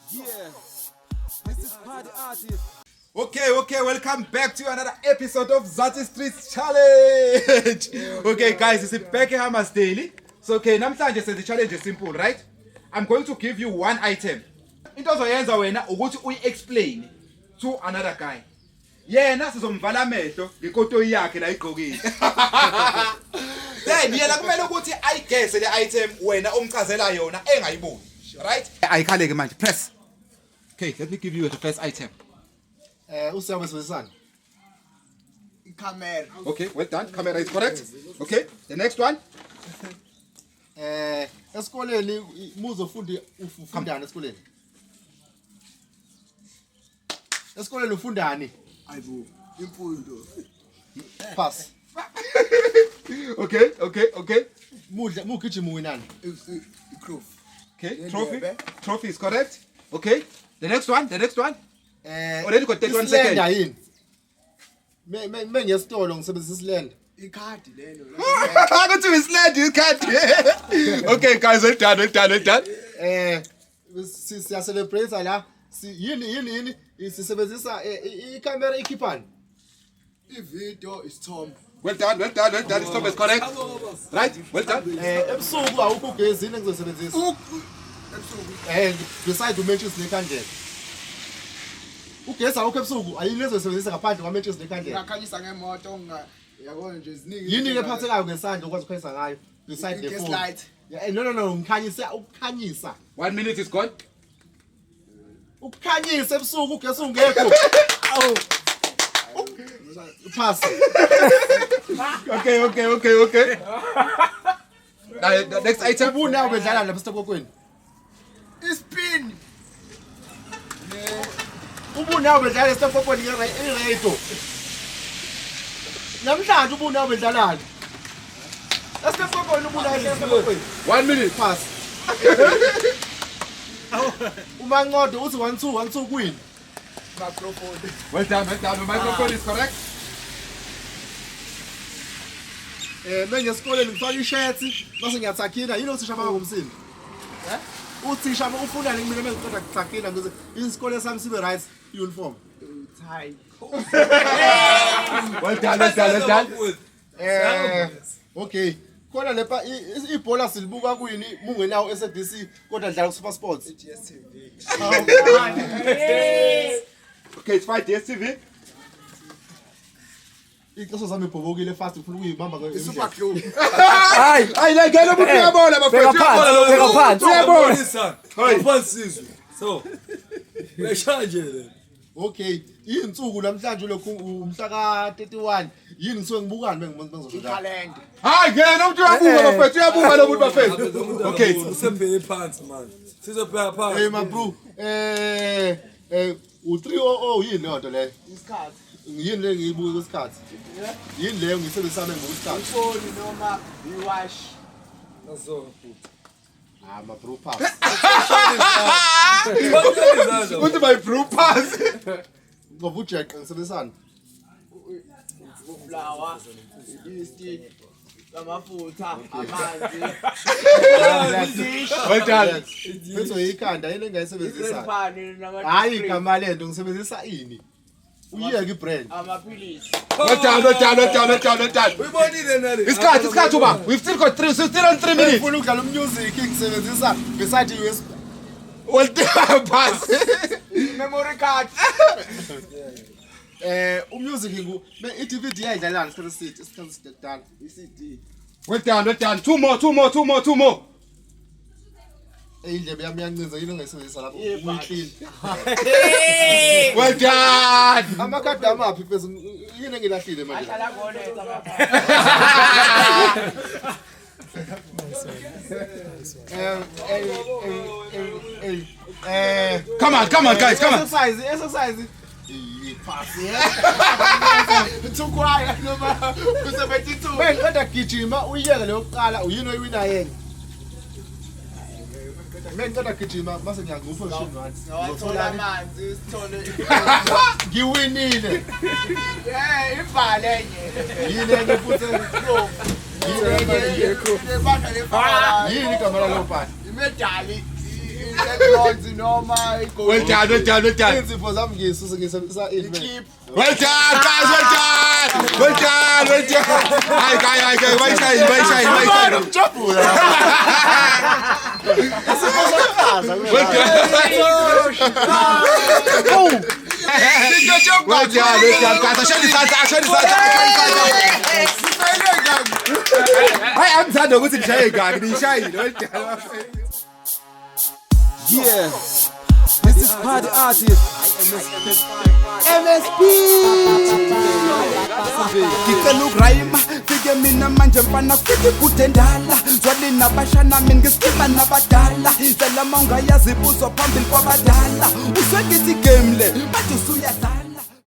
Yeah, this is Party Artist. Okay, welcome back to another episode of Mzansi Street Challenge. Okay, guys, it's back at Hammers Daily. So, okay, namhlanje the challenge is simple, right? I'm going to give you one item. Into ozoyenza wena ukuthi uyi-explain to another guy. Yena sizomvala amehlo ngekoto yakhe la igqokile. Then yena kumele ukuthi ayigese le item wena omchazela yona engayiboni. Right? Ayikhaleke manje. Press. Okay, let me give you the first item. Usiyabesebenzisana. Camera. Okay, well done. Camera is correct. Okay, the next one. Esikoleni ufundani esikoleni? Esikoleni ufundani? Ayibo, imfundo. Pass. Okay. Mugijima winani? Ikroof. Okay, trophy is correct. Okay, the next one. Already got 31 seconds. seconds. Yini? Ngesitolo ngisebenzisa isilenda. Ikhadi lelo. I got to misled you, can't. Okay, guys, well done. Siya celebrate la. Yini sisebenzisa i-camera ikhipani. Ivideo isithombe. Well done. This top is correct. Right? Well done. Ebusuku awukho ugezini engizosebenzisa. Beside umatches nekhandlela. Ugeza awukho ebusuku ayini ezosebenzisa ngaphandle kwamatches nekhandlela. Ngakhanyisa ngemoto yabo nje ziningi. Yini ke phathekayo ngesandla ukwazi ukukhanyisa ngayo beside the phone. Light. Yeah, no, ukukhanyisa. 1 minute is gone. Ukukhanyisa ebusuku ugesi ungekho. Awu. Pass. Okay. Now, the next item. Ubuna ubedlala lapha sitokweni. Ispin. Ubuna ubedlala sitokweni i-radio. Namhlanje ubuna ubedlalana. Sitokweni ubuna sitokweni. 1 minute. Pass. Uma nqodo uthi 1-2 queen. Microphone. Well done. The microphone is correct. Manje esikoleni ngifaka i-shirt base ngiyathakina yini uthisha baba ngomsini? Uthisha ufuna ngimile mengiqeda kuthakina ngoba isikole sami sibe right uniform. Tie. Well done. Okay. Khona lepa ibhola silibuka kuyini mungenawo SABC kodwa dlala ku Super Sports. DStv. Okay, it's fine. DStv. Ixesha sami ibhobokile fast ufuna ukuyibamba ke. Super club. Hayi la ngeke umuntu uyabona bafethu. Beka phansi. Uyabona. Phansi. So. Uyashanje le. Okay. Insuku namhlanje lokhu umhla ka 31 yini ngisuke ngibukani bengizosho njalo. Calendar. Hayi ngeke umuntu uyabuka lo muntu bafethu. Okay. Usembele phansi man. Sizobheka phansi. Hey my bro. U300 yini le nto le? Isikhathi. Yini le ngiyibuka kwesikhathi? Yini le ngisebenzisana ngokusikhathi? Phone noma iwash. Nazo. My bro pass. Uthi my brew pass. Ngoba uJack ngisebenzisana. Flour. Yeast. Amafutha, amanzi. Well done. Bese yikhanda yini engayisebenzisa? Iphani nama. Hayi igama lento ngisebenzisa ini? Uyeke ibrand. Amaphilisi. Well done. Uyibonile nale. Isikhathi uba. We've still got 3 minutes. Ufuna ukudlala music ngisebenzisa beside USB. Well done. Pass. Memory card. Umusic i-DVD yayidlalana isikhathi sidala. iCD. Well done. Two more. Indlebe yami yancinza yini engayisebenzisa lapho uyiclean. Well done. Amakhadi amaphi phezulu yini engilahlile manje? Ahlala ngoletha Come on, guys. Exercise. Ipasi. Too quiet noma usebenza 2. Wena gijima uyiyeke leyo kuqala uyini oyiwina yena. Ngicela gijima mase ngiyangupha ushini wathi. Ngiyathola amanzi sithole. Ngiwinile. Ibhale enye. Yini enye futhi yini igama lalo bhani? Imedali. Nonzi noma Well done, well done, well done. Izifo zami ngisebenzisa ini. keep. Well done, guys, well done. Well done, well done. Hayi, bayishayile. Ngijabula. Izifo zokuchaza. Well done, guys. Ashoni isandla. Hayi, angithanda ukuthi ngishaye ngaki, nishayile. Well done. Yeah, this is party artist. MSP. Ngicela ukurayima fike mina manje mfana kuthi kudendala zwali nabashana mina ngisikima nabadala cela mawungayazi ibuzwa phambili kwabadala uswekithi game le manje usuyadala